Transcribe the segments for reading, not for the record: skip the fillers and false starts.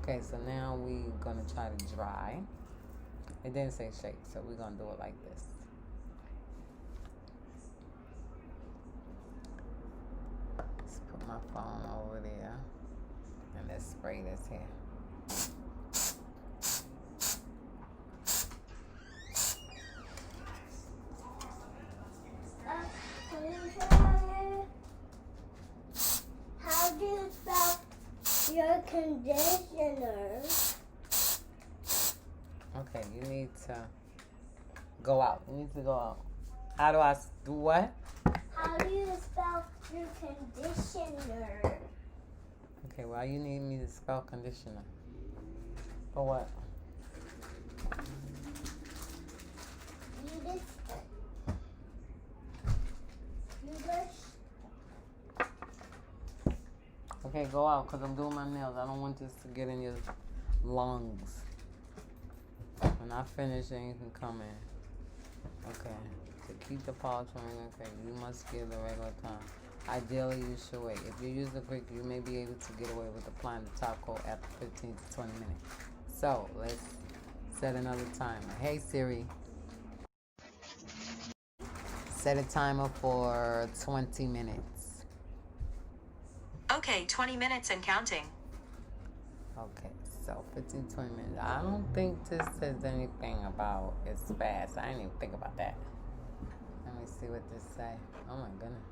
Okay, so now we're gonna try to dry. It didn't say shake, so we're gonna do it like this. Let's put my phone over there and let's spray this here. How do you spell your conditioner? Okay, you need to go out. You need to go out. How do I do what? How do you spell your conditioner? Okay, why you need me to spell conditioner? For what? Okay, go out because I'm doing my nails. I don't want this to get in your lungs. When I finish, then you can come in. Okay. To keep the polish from okay, you must give the regular time. Ideally, you should wait. If you use the quick, you may be able to get away with applying the top coat after 15 to 20 minutes. So, let's set another timer. Hey, Siri. Set a timer for 20 minutes. Okay, 20 minutes and counting. Okay, so 15, 20 minutes. I don't think this says anything about it's fast. I didn't even think about that. Let me see what this say. Oh my goodness.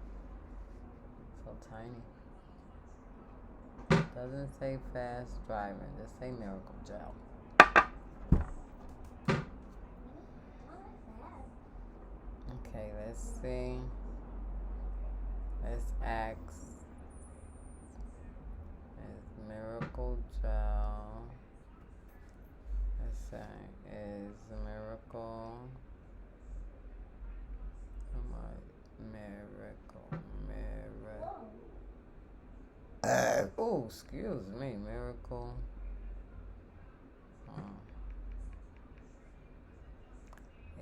So tiny. Doesn't say fast driving. Just say Miracle Gel. Okay, let's see. Let's ask. Is Miracle Gel. Let's say, is Miracle. Come on. Miracle. Oh, excuse me. Miracle.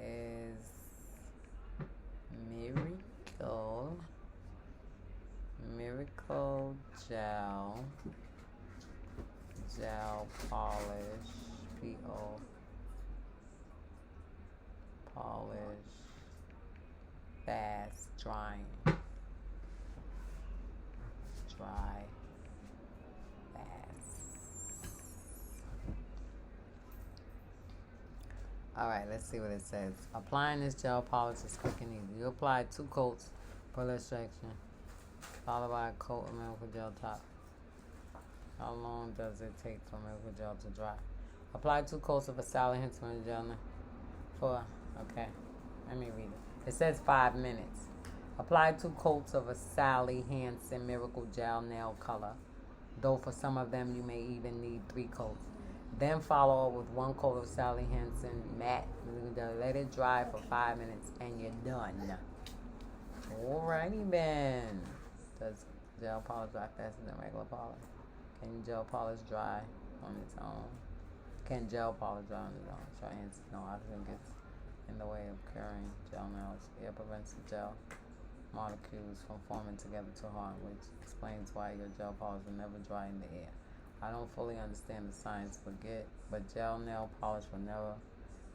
Is Miracle Gel Polish P.O. Polish fast drying. Dry fast. Alright, let's see what it says. Applying this gel polish is quick and easy. You apply 2 coats per illustration, followed by a coat of Miracle Gel top. How long does it take for Miracle Gel to dry? Apply 2 coats of a Sally Hansen gel for, okay, let me read it. It says 5 minutes. Apply 2 coats of a Sally Hansen Miracle Gel nail color, though for some of them you may even need 3 coats. Then follow up with 1 coat of Sally Hansen matte. Let it dry for 5 minutes and you're done. Alrighty then. Does gel polish dry faster than regular polish? Can gel polish dry on its own? Can gel polish dry on its own? Try Hansen. No oxygen gets in the way of curing gel nails. Air prevents the gel molecules from forming together too hard, which explains why your gel polish will never dry in the air. I don't fully understand the science, but gel nail polish will never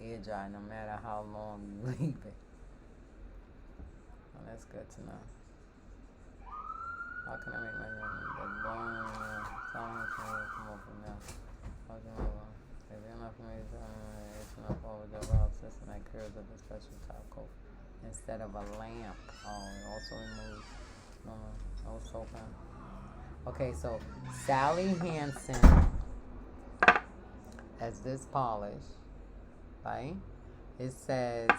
air dry no matter how long you leave it. Well, that's good to know. How can I make my come up from now? If you're not familiar, it's enough over the valve system that cures with a special top coat instead of a lamp. Oh, it also removes no soap. Okay, so Sally Hansen as this polish, right? It says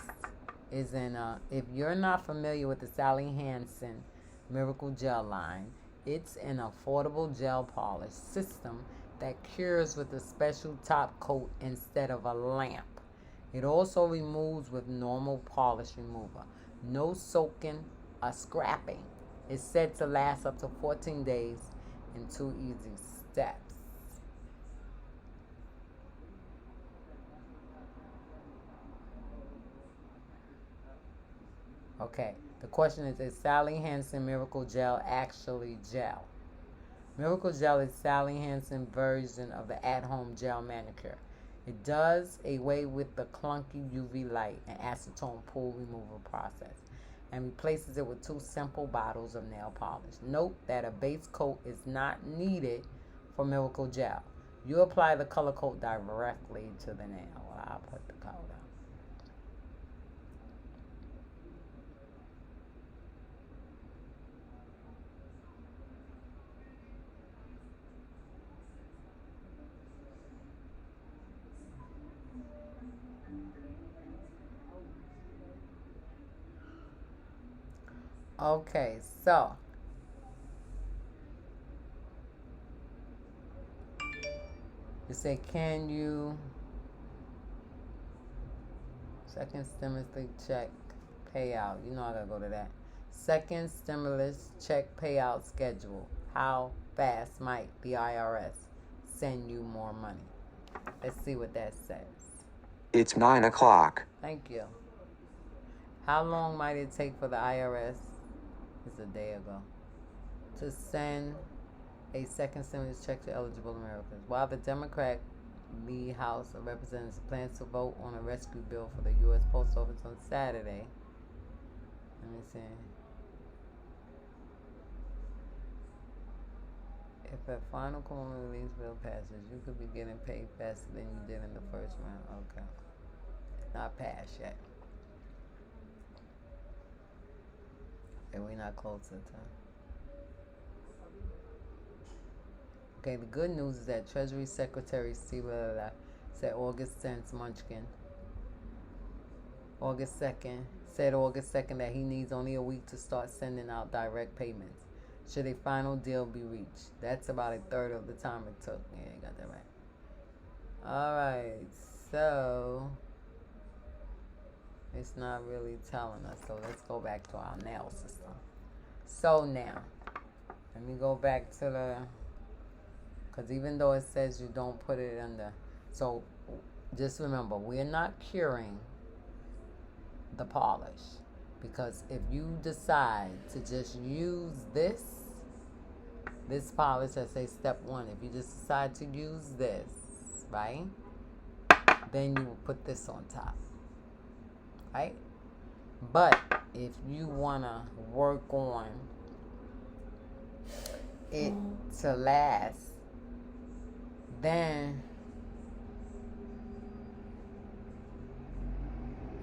is in if you're not familiar with the Sally Hansen Miracle Gel line, it's an affordable gel polish system that cures with a special top coat instead of a lamp. It also removes with normal polish remover. No soaking or scrapping. It's said to last up to 14 days in 2 easy steps. Okay, the question is Sally Hansen Miracle Gel actually gel? Miracle Gel is Sally Hansen version of the at-home gel manicure. It does away with the clunky UV light and acetone pool removal process and replaces it with 2 simple bottles of nail polish. Note that a base coat is not needed for Miracle Gel. You apply the color coat directly to the nail. Well, I'll put the color down. Okay, so you say, can you second stimulus check payout? You know I gotta go to that. Second stimulus check payout schedule. How fast might the IRS send you more money? Let's see what that says. It's 9 o'clock. Thank you. How long might it take for the IRS? It's a day ago. To send a second stimulus check to eligible Americans. While the Democrat lead House of Representatives plans to vote on a rescue bill for the U.S. Post Office on Saturday. Let me see. If a final common release bill passes, you could be getting paid faster than you did in the first round. Okay. It's not passed yet. And we're not close to time. Okay, the good news is that Treasury Secretary Steve said August 2nd that he needs only a week to start sending out direct payments should a final deal be reached. That's about a third of the time it took. Yeah, you got that right. Alright, so it's not really telling us. So let's go back to our nail system. So now, let me go back to the, because even though it says you don't put it under, so just remember, we're not curing the polish. Because if you decide to just use this polish, I say step 1, if you just decide to use this, right, then you will put this on top, right? But if you want to work on it to last, then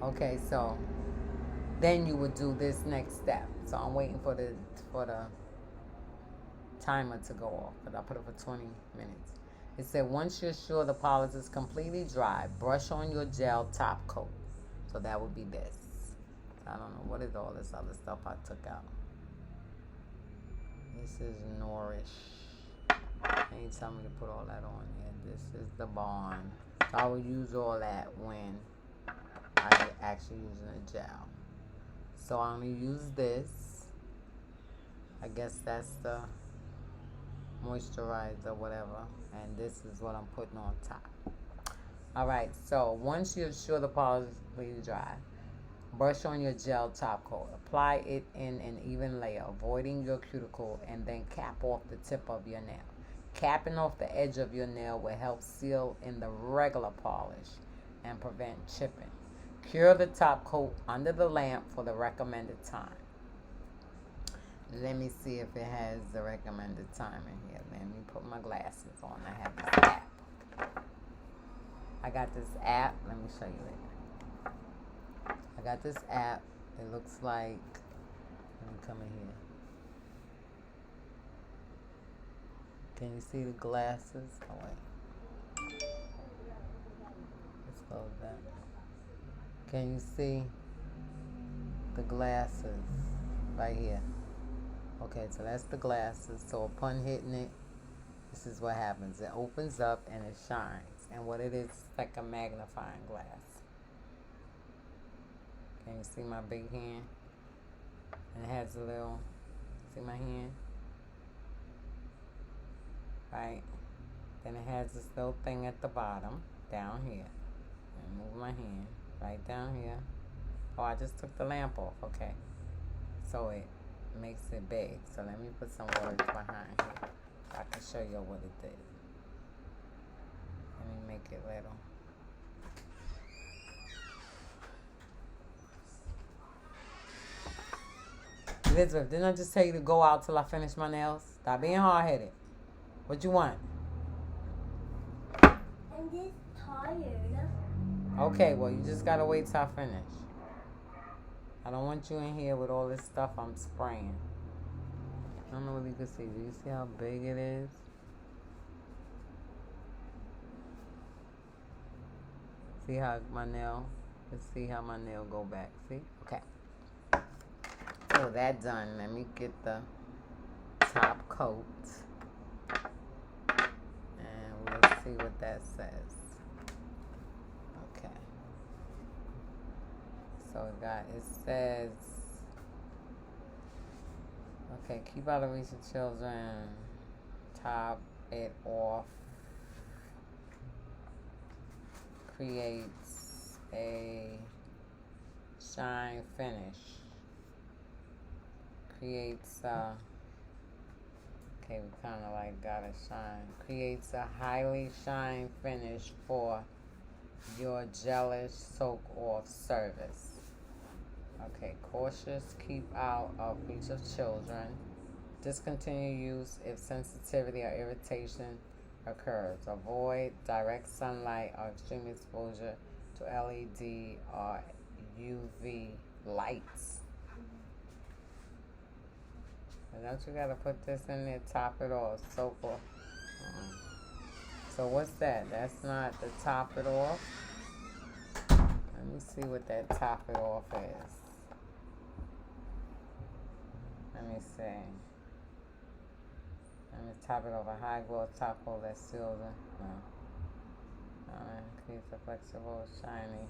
okay, so then you would do this next step. So I'm waiting for the timer to go off, because I put it for 20 minutes. It said once you're sure the polish is completely dry, brush on your gel top coat. So that would be this. I don't know, what is all this other stuff I took out? This is Nourish. They ain't tell me to put all that on here. This is the Bond. So I will use all that when I actually using a gel. So I'm going to use this. I guess that's the moisturizer, whatever. And this is what I'm putting on top. Alright, so once you're sure the polish is completely dry, brush on your gel top coat. Apply it in an even layer, avoiding your cuticle, and then cap off the tip of your nail. Capping off the edge of your nail will help seal in the regular polish and prevent chipping. Cure the top coat under the lamp for the recommended time. Let me see if it has the recommended time in here. Let me put my glasses on. I have this app. I got this app. Let me show you it. I got this app. It looks like, let me come in here. Can you see the glasses? Oh wait. Let's close that. Can you see the glasses right here? Okay, so that's the glasses. So upon hitting it, this is what happens. It opens up and it shines. And what it is like a magnifying glass. Can you see my big hand? And it has a little, see my hand? Right? Then it has this little thing at the bottom, down here. And move my hand right down here. Oh, I just took the lamp off. Okay. So it makes it big. So let me put some words behind here. I can show you what it did. Let me make it little. Elizabeth, didn't I just tell you to go out till I finish my nails? Stop being hard-headed. What you want? I'm just tired. Okay, well, you just gotta wait till I finish. I don't want you in here with all this stuff I'm spraying. I don't know what you can see. Do you see how big it is? See how my nail, let's see how my nail go back. See? Okay. So that done. Let me get the top coat. And we'll see what that says. Okay. So it says, okay, keep out of reach of children. Top it off. Creates a shine finish. Creates okay, we kind of like got a shine. Creates a highly shine finish for your gelish soak off service. Okay, cautious, keep out of reach of children. Discontinue use if sensitivity or irritation occurs. Avoid direct sunlight or extreme exposure to LED or UV lights. And don't you gotta put this in there, top it off, soak off. So what's that? That's not the top it off. Let me see what that top it off is. Let me see. Let me top it off. A high gloss top coat that seals it. No. Increase the flexible, shiny,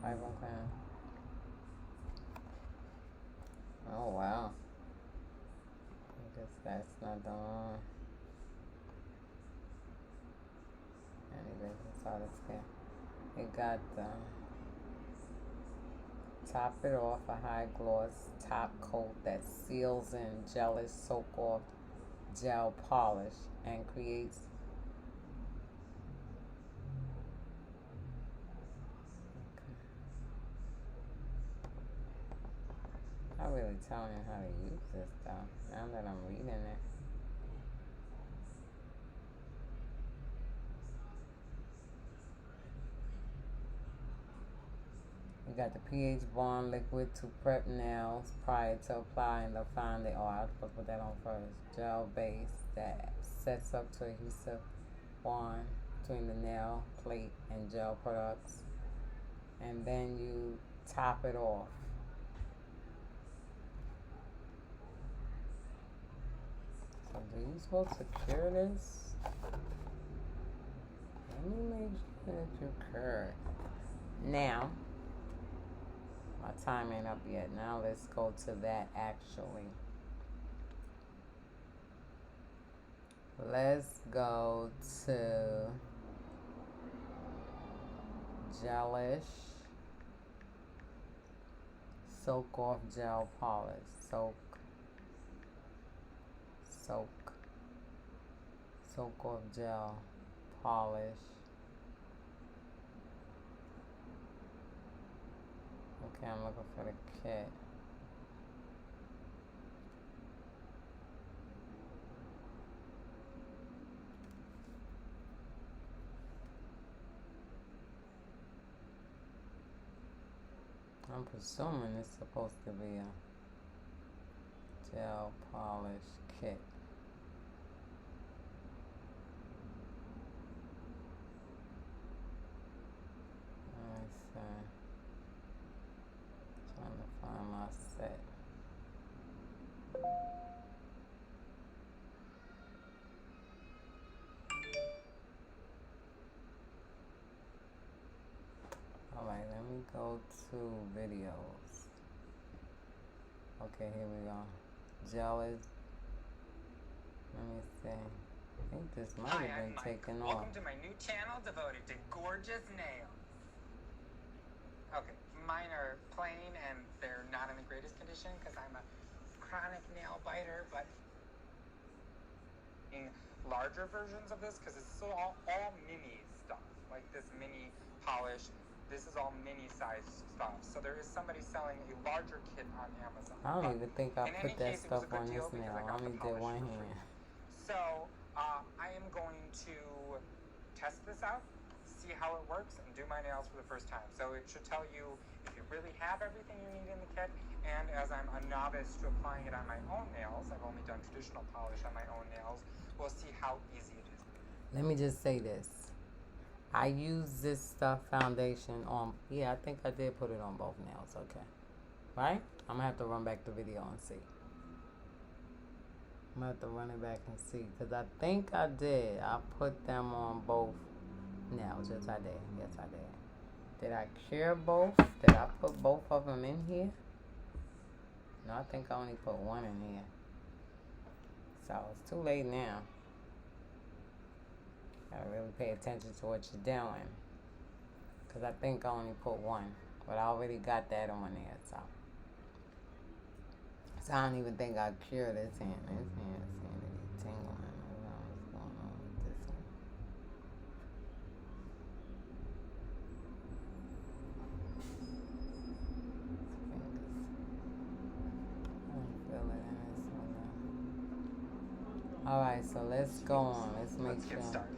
vibrant clean. Oh wow. I guess that's not the one. Anyway, that's all it's got. It got top it off, a high gloss top coat that seals in gelish soak off gel polish and creates I'm really telling you how to use this stuff now that I'm reading it. You got the pH bond liquid to prep nails prior to applying the finally. Oh, I was supposed to put that on first. Gel base that sets up to adhesive bond between the nail plate and gel products. And then you top it off. So do you supposed to cure this? Let me make sure that you cure it. Now, my time ain't up yet. Now let's go to that actually. Let's go to gelish soak off gel polish. Soak off gel polish. Okay, I'm looking for the kit. I'm presuming it's supposed to be a gel polish kit. Let me see. Trying to find my set. Alright, let me go to videos. Okay, here we go. Gel is. Let me see. I think this might have been taken off. Welcome to my new channel devoted to gorgeous nails. Okay, mine are plain and they're not in the greatest condition because I'm a chronic nail biter, but larger versions of this because it's still all mini stuff, like this mini polish. This is all mini size stuff. So there is somebody selling a larger kit on Amazon. I don't even think I in put any that case, it was stuff a good on deal this because nail. I I got the only did polish one for free. hand. So I am going to test this out, see how it works, and do my nails for the first time. So it should tell you if you really have everything you need in the kit. And as I'm a novice to applying it on my own nails, I've only done traditional polish on my own nails, we'll see how easy it is. Let me just say this. I use this stuff foundation on, I think I did put it on both nails, okay. Right? I'm gonna have to run back the video and see. I'm gonna have to run it back and see, because I think I did. I put them on both nails. Yes, I did. Yes, I did. Did I cure both? Did I put both of them in here? No, I think I only put one in here. So it's too late now. Gotta really pay attention to what you're doing. Because I think I only put one. But I already got that on there, so. So I don't even think I cured this hand. This hand seems to be tingling. I don't know what's going on with this one. Alright, so let's go on. Let's make Let's get sure. started.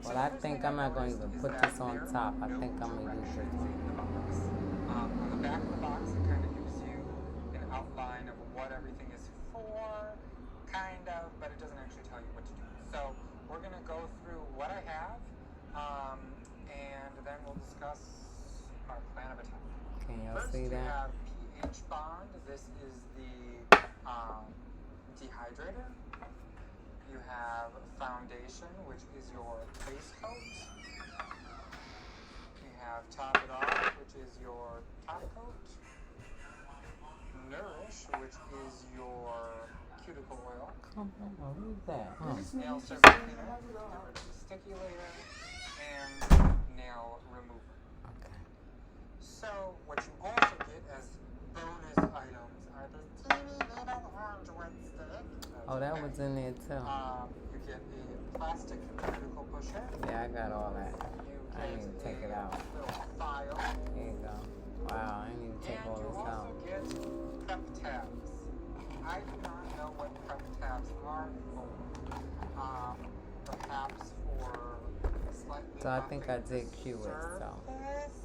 Well, I think I'm not going to even put this on top. I think I'm going to use this one. On the back of the box, it kind of gives you an outline of what everything is for, kind of, but it doesn't actually tell you what to do. So we're going to go through what I have, and then we'll discuss our plan of attack. Can y'all First, see you that? have pH bond. This is the dehydrator. You have foundation, which is your base coat. You have top it off, which is your top coat. Nourish, which is your cuticle oil. Come on, who's that? Nail surface cleaner, get rid of the sticky layer, and nail remover. Okay. So what you also get as bonus items are the teeny little orange wood stick. Oh, that was in there too. You get a plastic cuticle pusher. Yeah, I got all that. You I get didn't take it a out. little file. There you go. Wow, I didn't even take And all you this also out. get prep tabs. I do not know what prep tabs are for. Perhaps for slightly So I think I buffing did cue it, so. surface,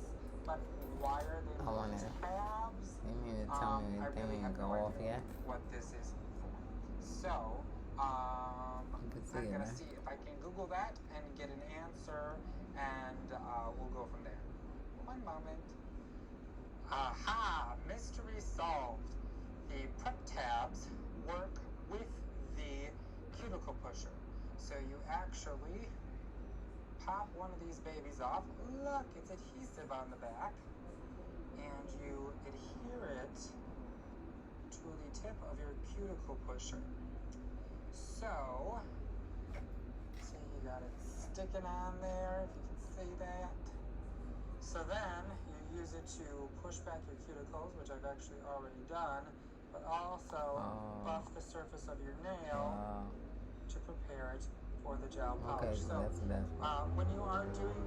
but why are they I wanted called it. tabs? You mean to tell me I anything really didn't have go no off idea yet? what this is for. So, You can see I'm it, gonna right? see if I can Google that and get an answer, and we'll go from there. One moment. Aha! Mystery solved. The prep tabs work with the cuticle pusher. So you actually pop one of these babies off. Look, it's adhesive on the back. And you adhere it to the tip of your cuticle pusher. So, see, you got it sticking on there, if you can see that. So then, you use it to push back your cuticles, which I've actually already done, but also buff the surface of your nail to prepare it for the gel Okay, polish. so that's the best one. When you are doing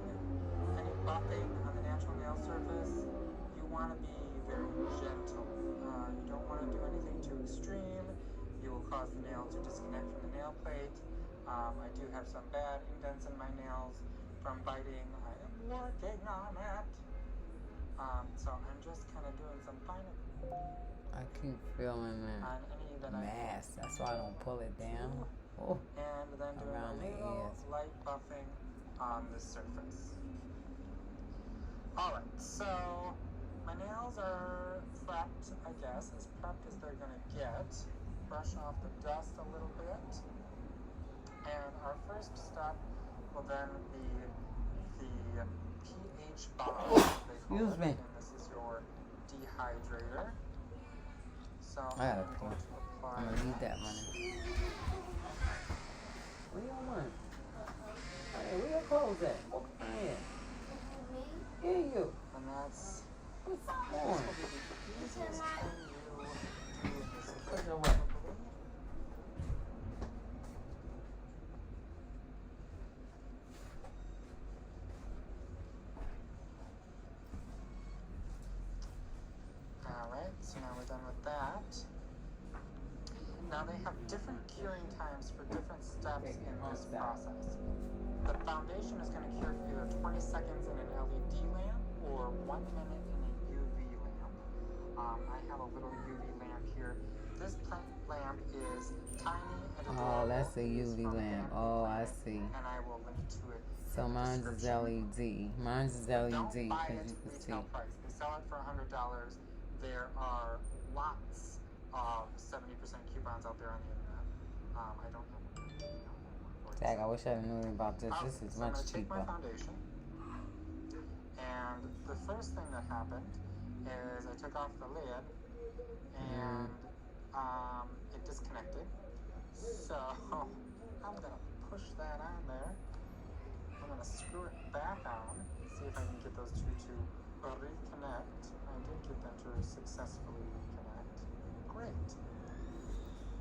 any buffing on the natural nail surface, you want to be very gentle. You don't want to do anything too extreme. You will cause the nail to disconnect from the nail plate. I do have some bad indents in my nails from biting. I am working on it. So I'm just kind of doing some finer I keep feeling that on any that mass. That's why I don't pull it down. Oh, and then doing Around a the little ears. light buffing on the surface. Alright, so my nails are prepped, I guess, as prepped as they're going to get. Brush off the dust a little bit. And our first step will then be the pH bond. Excuse me. And this is your dehydrator. So I gotta I'm going to apply I'm gonna need that money. Where you want? Hey, where your clothes at? Walk my head. Here you. And that's What's this on? will be the easiest thing you do in this Put kit. it away. Now they have different curing times for different steps in this process. The foundation is going to cure for either 20 seconds in an LED lamp or 1 minute in a UV lamp. I have a little UV lamp here. This lamp is tiny and adorable. Oh, that's a It is UV from lamp. Vanity Oh, I Planet, see. And I will link to it. So in the mine's is description. LED. Mine's is Don't LED buy because it you can see. retail price. They sell it for $100. There are lots of 70% coupons out there on the internet. I don't have one. Dang, I wish I knew about this. This is So I'm much going to take my cheaper. foundation, and the first thing that happened is I took off the lid, and it disconnected. So I'm going to push that on there. I'm going to screw it back on, see if I can get those two to reconnect. I did get them to successfully reconnect. Great.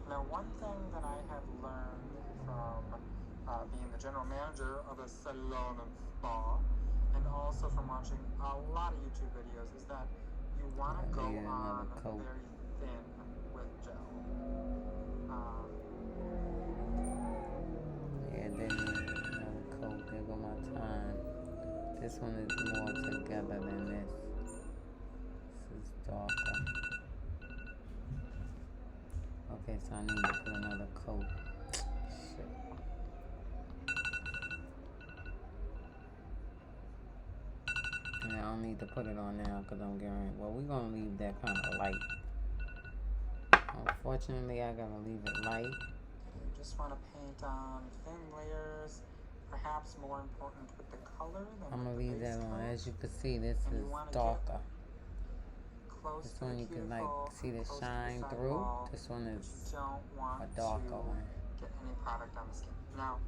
Now, one thing that I have learned from being the general manager of a salon and spa, and also from watching a lot of YouTube videos, is that you want to go on very thin with gel. Yeah, then another coat. There go my time. This one is more together than this. This is darker. Okay, so I need to put another coat. Shit. And I don't need to put it on now because I'm getting. Well, we're gonna leave that kind of light. Unfortunately, I gotta leave it light. You just want to paint on thin layers, perhaps more important with the color than I'm gonna with the leave base that on. coat. As you can see, this And is you wanna darker. Close This to one the you can like cuticle, see the close to shine side through. wall, This one but is you don't want a darker to one. get any product on the skin. Now,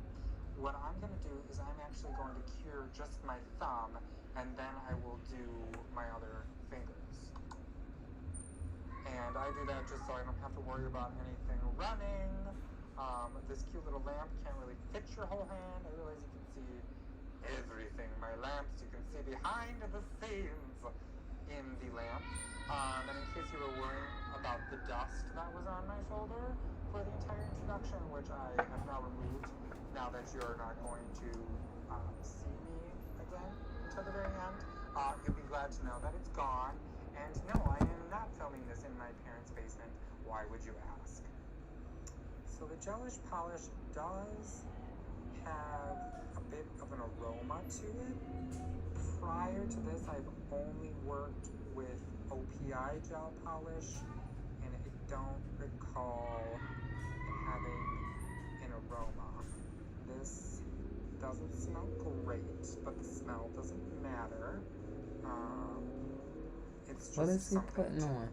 what I'm going to do is I'm actually going to cure just my thumb, and then I will do my other fingers. And I do that just so I don't have to worry about anything running. This cute little lamp can't really fit your whole hand. I realize you can see everything. My lamps, you can see behind the scenes in the lamp. And in case you were worrying about the dust that was on my shoulder for the entire introduction, which I have now removed now that you're not going to see me again until the very end, you'll be glad to know that it's gone. And no, I am not filming this in my parents' basement. Why would you ask? So the gelish polish does have a bit of an aroma to it. Prior to this, I've only worked with OPI gel polish, and I don't recall it having an aroma. This doesn't smell great, but the smell doesn't matter. It's just What is he something putting to on? note.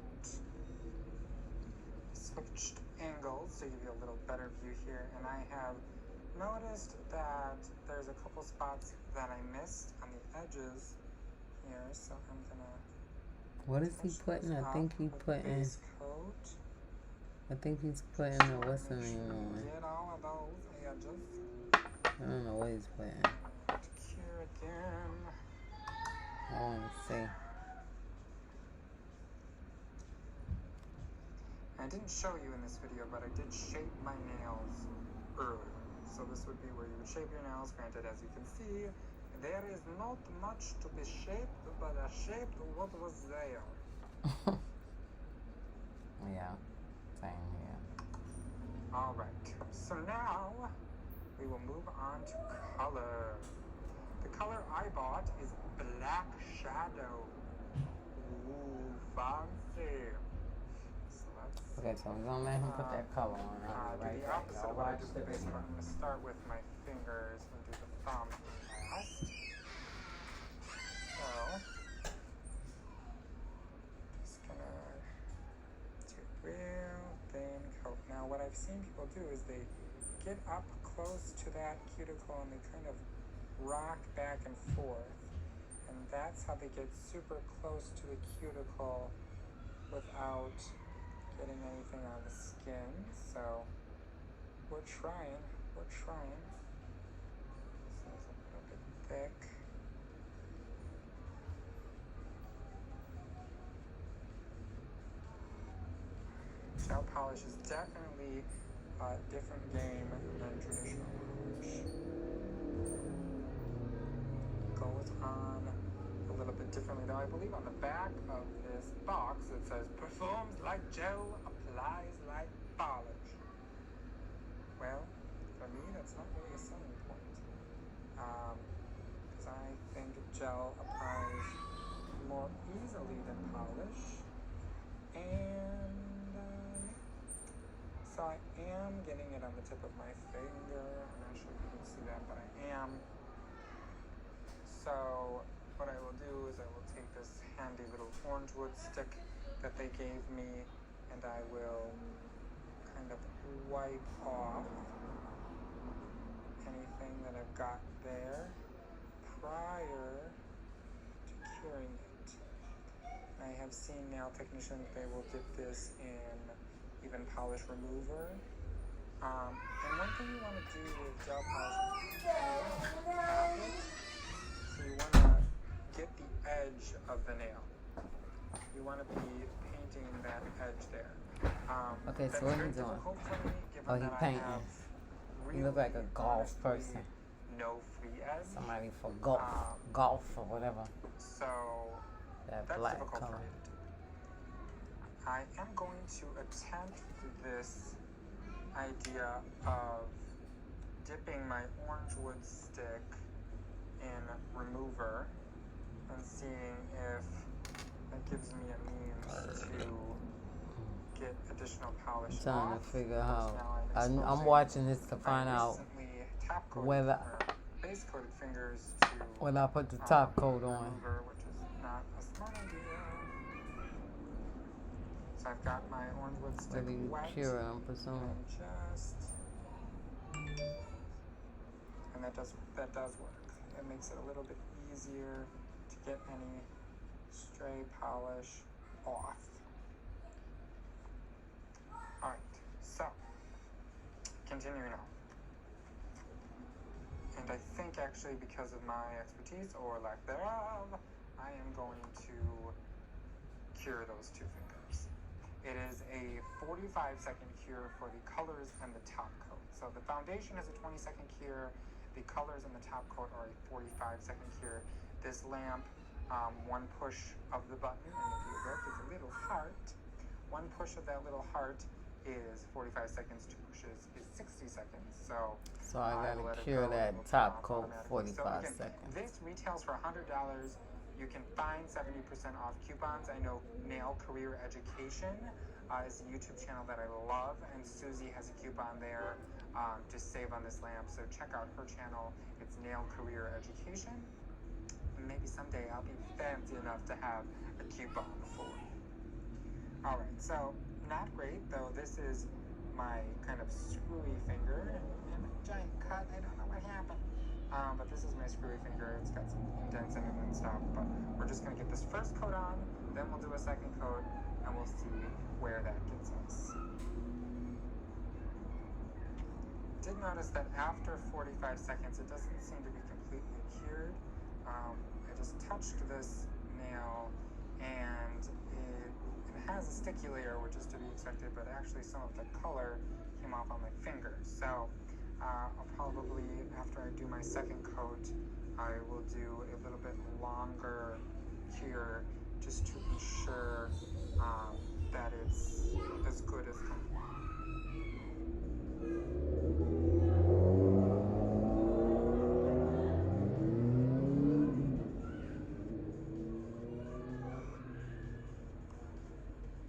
Switched angles to give you a little better view here, and I have noticed that there's a couple spots that I missed on the edges here, so I'm gonna. What is he touch putting? those I think up he with putting. base coat. I think he's putting Just the wanna what's the make name sure you on. get all of those edges. I don't know what he's putting. Cure again. I want to see. I didn't show you in this video, but I did shape my nails earlier. So this would be where you would shape your nails. Granted, as you can see, there is not much to be shaped, but I shaped what was there. Yeah, same here. Alright, so now we will move on to color. The color I bought is Black Shadow. Ooh, fancy. So let's Okay, so we're gonna let him put that color on. I'll be do right the back. opposite Y'all of what I watch do with the this. base part. I'm going to start with my fingers and do the thumb last. So, just gonna do a real thin coat. Now, what I've seen people do is they get up close to that cuticle and they kind of rock back and forth. And that's how they get super close to the cuticle without getting anything on the skin. So we're trying. So it's a little bit thick. Gel polish is definitely a different game than traditional polish. Goes on a little bit differently, though. I believe on the back of this box it says performs like gel, applies like polish. Well, for me, that's not really a selling point. Because I think gel applies more easily than polish. And so I am getting it on the tip of my finger. I'm not sure if you can see that, but I am. So what I will do is I will take this handy little orange wood stick that they gave me, and I will kind of wipe off anything that I've got there prior to curing it. I have seen nail technicians, they will dip this in even polish remover. And one thing you want to do with gel polish is you tap it, so you want to get the edge of the nail. You want to be painting that edge there. Okay, so that's what very he doing? difficult for me, given Oh, he that I painting. have He look like a really golf honestly person. no free edge. Somebody for golf or whatever. So That that's black difficult color. for me to do. I am going to attempt this idea of dipping my orange wood stick in remover and seeing if that gives me a means to get additional polish I'm trying off. to figure out. Now I'm exposing watching this to my find out recently top-coated whether- or base-coated fingers to when I put the top coat on. remover, which is not a smart idea. So I've got my orange wood stick Whether you wet. cure it, I'm presuming. And that does work. It makes it a little bit easier to get any stray polish off. Alright, so continuing on. And I think actually because of my expertise or lack thereof, I am going to cure those two fingers. It is a 45-second cure for the colors and the top coat. So the foundation is a 20-second cure. The colors and the top coat are a 45-second cure. This lamp, one push of the button, and if you look, it's a little heart. One push of that little heart is 45 seconds. Two pushes is 60 seconds. So I will let gotta it cure go, that it'll top turn coat off 45 automatically. So again, seconds. this retails for $100. You can find 70% off coupons. I know Nail Career Education is a YouTube channel that I love, and Susie has a coupon there to save on this lamp. So check out her channel. It's Nail Career Education. And maybe someday I'll be fancy enough to have a coupon for it. All right, so not great, though. This is my kind of screwy finger and a giant cut. I don't know what happened. But this is my screwy finger. It's got some indents in it and stuff. But we're just going to get this first coat on, then we'll do a second coat, and we'll see where that gets us. Did notice that after 45 seconds, it doesn't seem to be completely cured. I just touched this nail, and it has a sticky layer, which is to be expected, but actually some of the color came off on my fingers. So I'll probably, after I do my second coat, I will do a little bit longer cure just to ensure that it's as good as can be.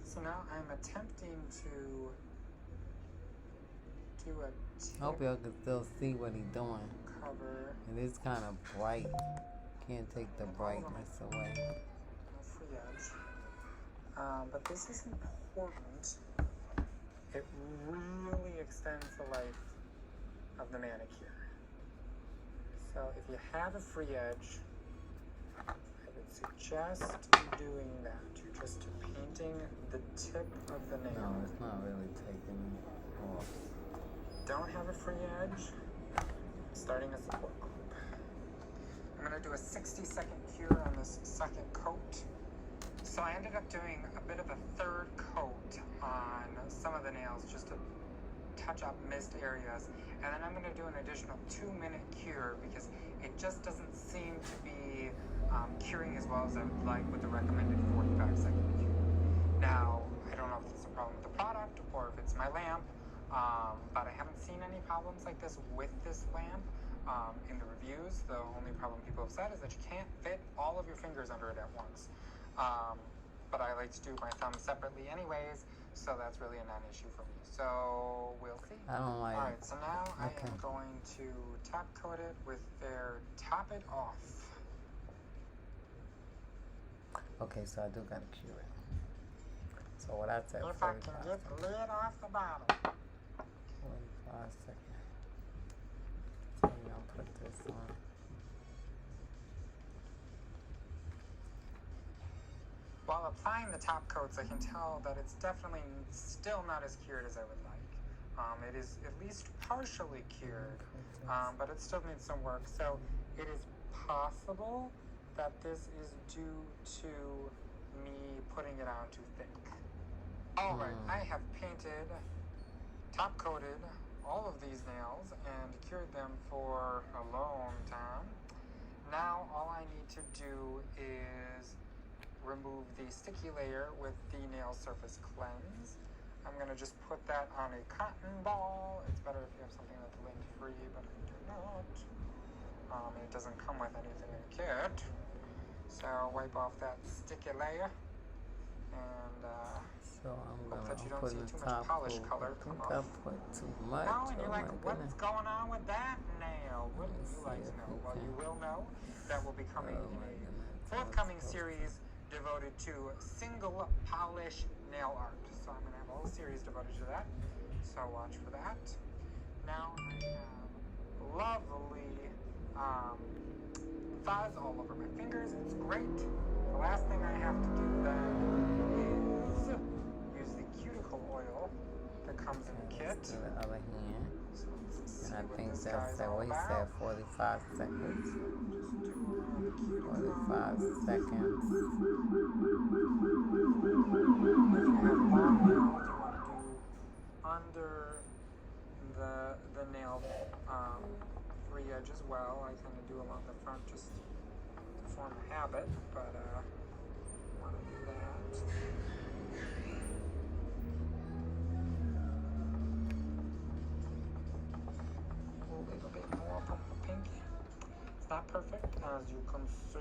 So now I'm attempting to do a I hope y'all can still see what he's doing. cover. It is kind of bright. Can't take the brightness away. No free edge. But this is important. It really extends the life of the manicure. So if you have a free edge, I would suggest doing that. You're just painting the tip of the nail. No, it's not really taking it off. Don't have a free edge, starting a support group. I'm going to do a 60-second cure on this second coat. So I ended up doing a bit of a third coat on some of the nails just to touch up missed areas. And then I'm going to do an additional 2-minute cure because it just doesn't seem to be curing as well as I would like with the recommended 45-second cure. Now, I don't know if it's a problem with the product or if it's my lamp, but I haven't seen any problems like this with this lamp. In the reviews, the only problem people have said is that you can't fit all of your fingers under it at once. But I like to do my thumbs separately anyways, so that's really a non-issue for me. So we'll see. I don't like Alright, so now I Okay. am going to top coat it with their Top It Off. Okay, so I do gotta cure it. So what I said, If I 45 can get the lid off the bottle. 45 seconds. So I'm gonna put this on. While applying the top coats, I can tell that it's definitely still not as cured as I would like. It is at least partially cured, but it still needs some work. So it is possible that this is due to me putting it on too thick. Alright, I have painted, top coated all of these nails and cured them for a long time. Now all I need to do is remove the sticky layer with the nail surface cleanse. I'm going to just put that on a cotton ball. It's better if you have something that's lint free, but I do not. And it doesn't come with anything in the kit. So wipe off that sticky layer and So I'm hope gonna that you don't put see the too much top polish coat. color I come think I off. put too much. Oh, and you're Oh like, my what's goodness. going on with that nail? Wouldn't Let's you like see to if know? we Well, you can- will know that will be coming Oh in my a goodness. forthcoming series devoted to single polish nail art. So I'm going to have a whole series devoted to that. So watch for that. Now I have lovely fuzz all over my fingers. It's great. The last thing I have to do then is use the cuticle oil that comes in the kit. To the other hand. So let's see And I what think this that's guy's that all what he about. said, 45 seconds. Just do around the cuticle. 45 seconds. If you have long nails, you want to do under the nail free edge as well. I kind of do along the front just to form a habit, but want to do that. A little bit more from the pinky. It's not perfect, as you can see.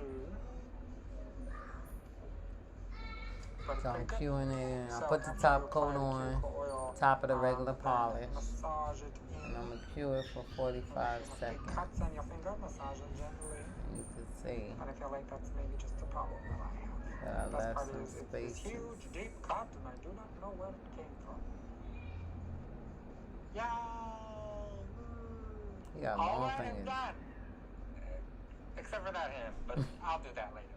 But it's So pretty I'm good. curing it and I So put the after top you coat apply the on, cuticle oil, top of the regular then polish. massage it in. And I'm gonna cure it for 45 Big seconds. cuts on your finger, massage it gently. You can see And I feel like that's maybe just a problem that I have. that I The best left part some is it's spaces. this huge, deep cut, and I do not know where it came from. Yay! You got All long right, I'm fingers. done. Except for that hand, but I'll do that later.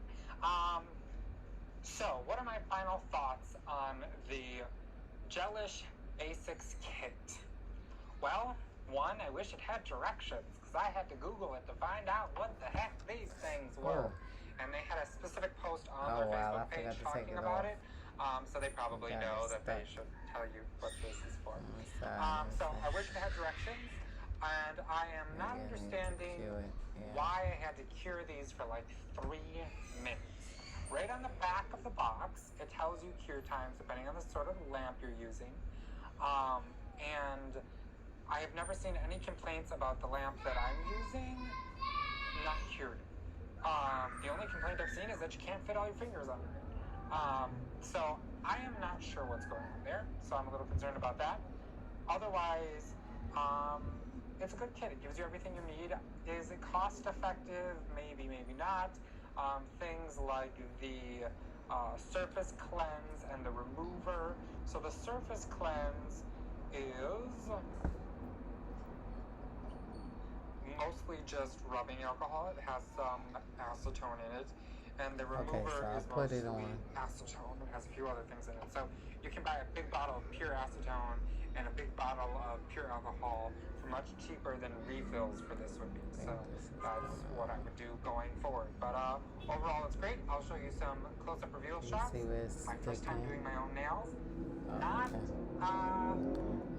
So, what are my final thoughts on the Gelish Basics kit? Well, one, I wish it had directions, because I had to Google it to find out what the heck these things were. Oh. And they had a specific post on Oh, their wow, I Facebook page forgot to take talking it about off. it. So they probably Got know it that they stuck. should tell you what this is for. On the side, So okay. I wish it had directions, and I am not Maybe I need to understanding cure it, yeah. why I had to cure these for like 3 minutes. Right on the back of the box, it tells you cure times depending on the sort of lamp you're using. And I have never seen any complaints about the lamp that I'm using not cured. The only complaint I've seen is that you can't fit all your fingers under it. So I am not sure what's going on there, so I'm a little concerned about that. Otherwise, it's a good kit. It gives you everything you need. Is it cost effective? Maybe, maybe not. Things like the surface cleanse and the remover. So the surface cleanse is mostly just rubbing alcohol. It has some acetone in it. And the remover so I is put it mostly on. acetone. It has a few other things in it. So you can buy a big bottle of pure acetone and a big bottle of pure alcohol for much cheaper than refills for this would be. So that's what I would do going forward. But overall, it's great. I'll show you some close-up reveal shots. See where it's My first time sticking? doing my own nails.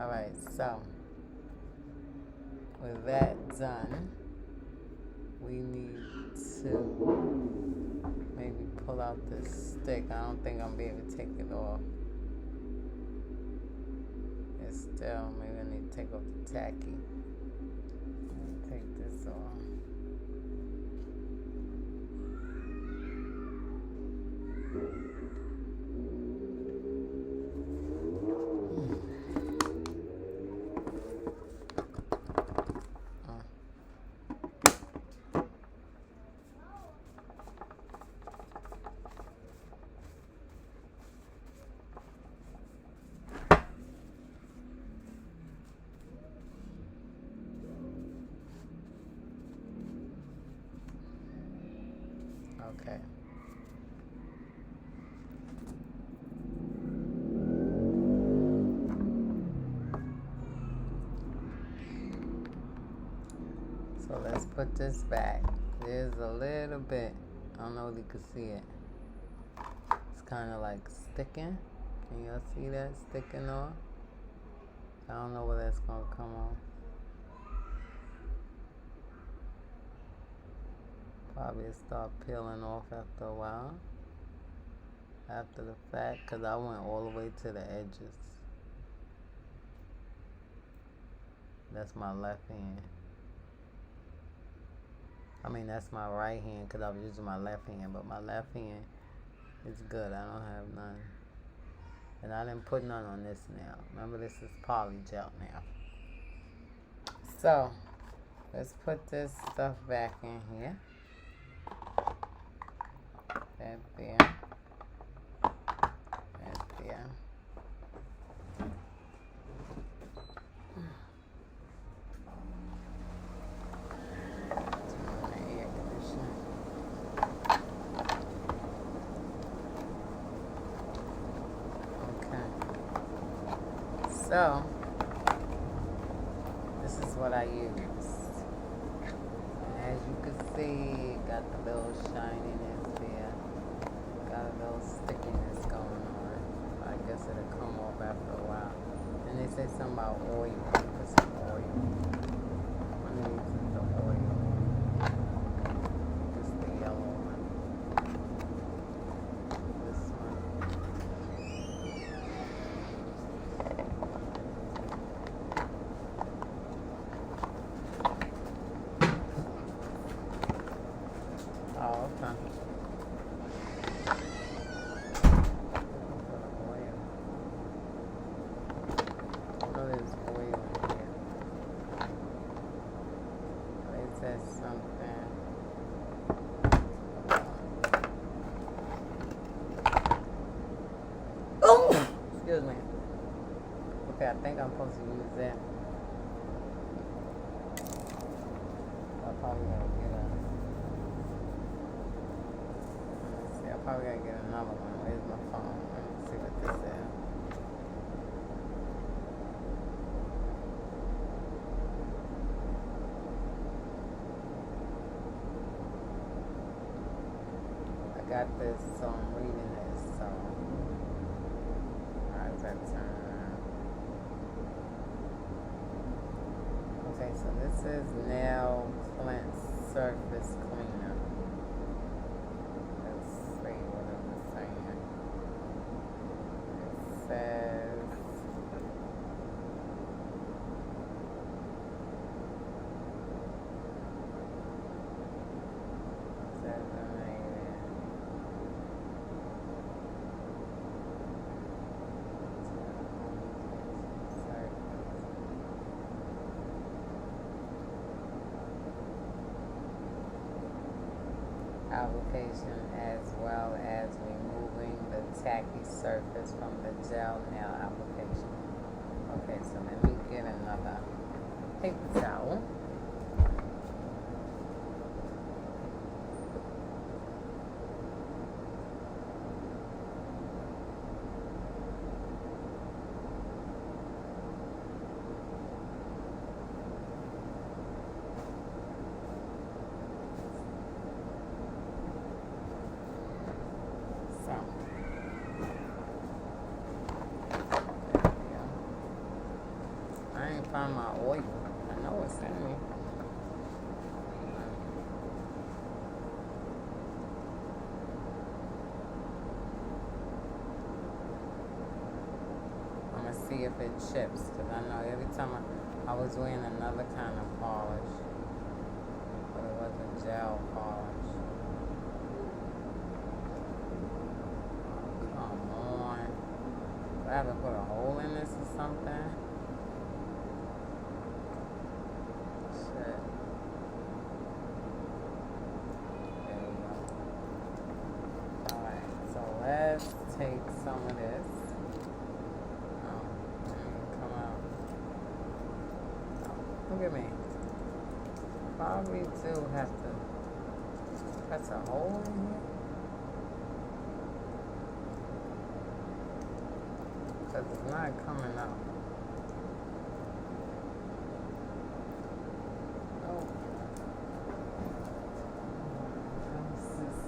All right, so with that done, we need to maybe pull out this stick. I don't think I'm gonna be able to take it off. It's still, maybe I need to take off the tacky. Take this off. Okay. So let's put this back. There's a little bit, I don't know if you can see it. It's kind of like sticking. Can y'all see that sticking off? I don't know where that's going to come off. Probably start peeling off after a while. After the fact, because I went all the way to the edges. That's my left hand. I mean, that's my right hand because I was using my left hand, but my left hand is good. I don't have none. And I didn't put none on this nail. Remember, this is poly gel nail. So, let's put this stuff back in here. That there. That there. So, this is what I use. As you can see, got the little shininess there. Got a little stickiness going on. I guess it'll come off after a while. And they say something about oil. Put some oil. Underneath is the oil. This is the yellow one. This one. Oh, okay. Oh, there's oil in here. They said something. Oh! Excuse me. Okay, I think I'm supposed to use that. I probably gotta get a. Let's see, I probably gotta get another one. Where's my phone? Let me see what this is. I got this, so I'm reading this, so. How's that turn around? Okay, so this is Nail Flint Surface Cleaner. Let's see what it's saying. It says application as well as removing the tacky surface from the gel nail application. Okay, so let me get another paper towel. find my oil. I know it's in me. I'm gonna see if it chips, because I know every time I was wearing another kind of polish, but it wasn't gel polish. Oh, come on. Do I have to put a hole in this or something? Shit. There we go. Alright, so let's take some of this. Come out. Oh, look at me. Probably do have to press a hole in here. Because it's not coming out. Oh. What's this?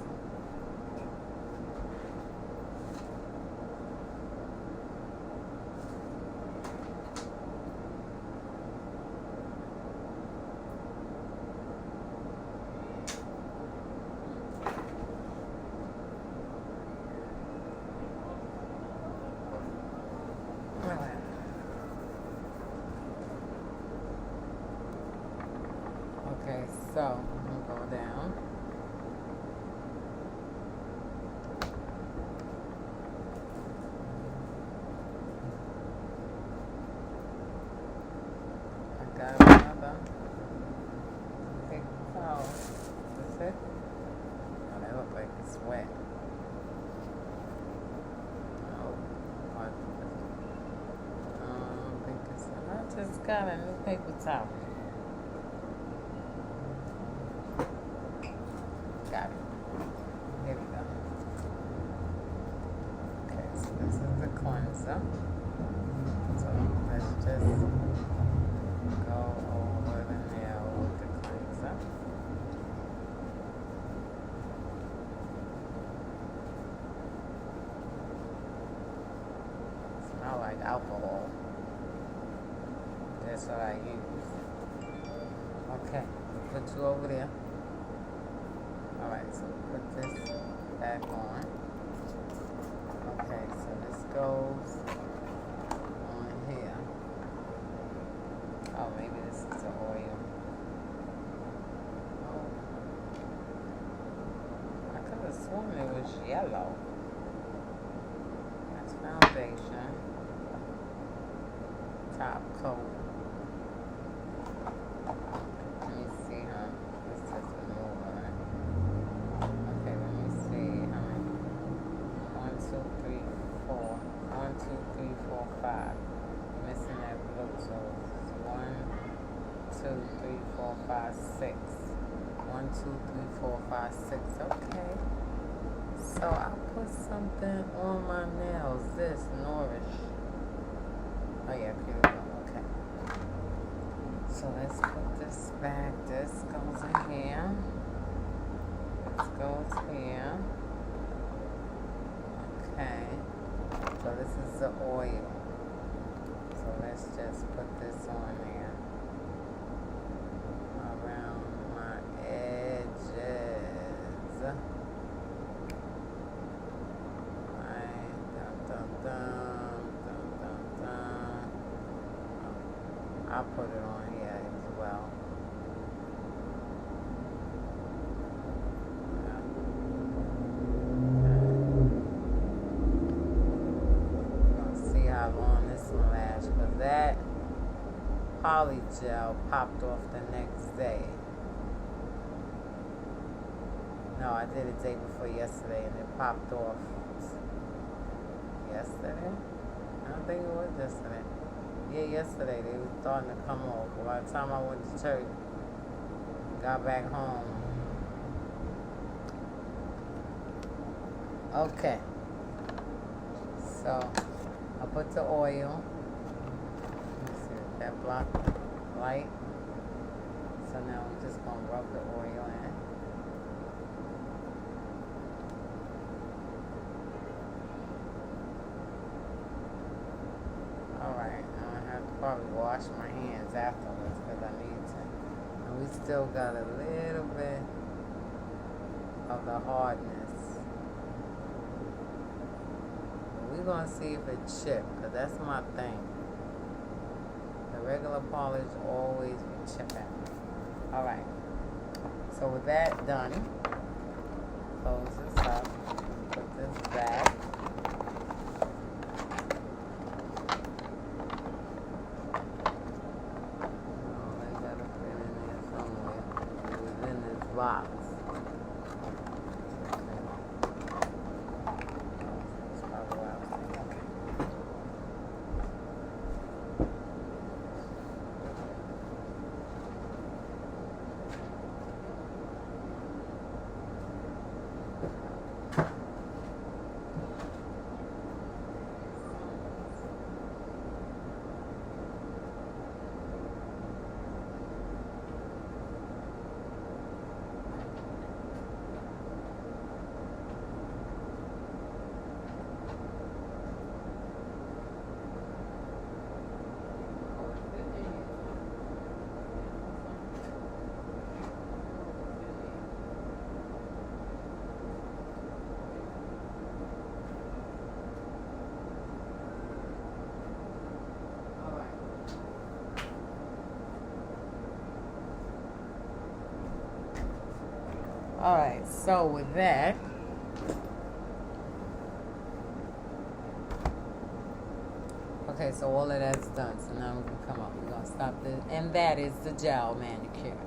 Okay, so I'm gonna go down. I got another big towel. That's it? Oh, that looks like it's wet. Oh, what? I don't think it's. I just got a new paper towel. Got it. Here we go. Okay, so this is the cleanser. So let's just go over the nail with the cleanser. Smell like alcohol. That's what I use. Okay, put you over there. Alright, so put this back on. Okay, so this goes on here. Oh, maybe this is the oil. Oh. I could have sworn it was yellow. That's foundation. Top coat. Let me see how this is moving. Okay, let me see how many. 1, 2, 3, 4. 1, 2, 3, 4, 5. Missing that blue, so it's 1, 2, 3, 4, 5, 6. 1, 2, 3, 4, 5, 6. Okay. So I put something on my nails. This Nourish. Oh yeah, here we go. Okay. So let's put this back. This goes in here. This goes here. Okay. So this is the oil. So let's just put this on there. Around my edges. Right. Dun, dun, dun, dun, dun, dun. I'll put it on here as well. See how long this will last, because that poly gel popped off the next day. No, I did it the day before yesterday and it popped off yesterday? I don't think it was yesterday. Yeah, yesterday they were starting to come off. By the time I went to church, got back home. Okay. So I put the oil. Let's see if that block light. So now we're just gonna rub the oil in. Alright, I have to probably wash my hands these afterwards because I need to. And we still got a little bit of the hardness. We're going to see if it chips, because that's my thing. The regular polish always be chipping. Alright. So with that done, close this up, put this back. Oh, they gotta fit in there somewhere. It was in this box. That's probably what I was thinking. Alright, so with that, okay, so all of that's done. So now we can come up. We're going to stop this. And that is the gel manicure.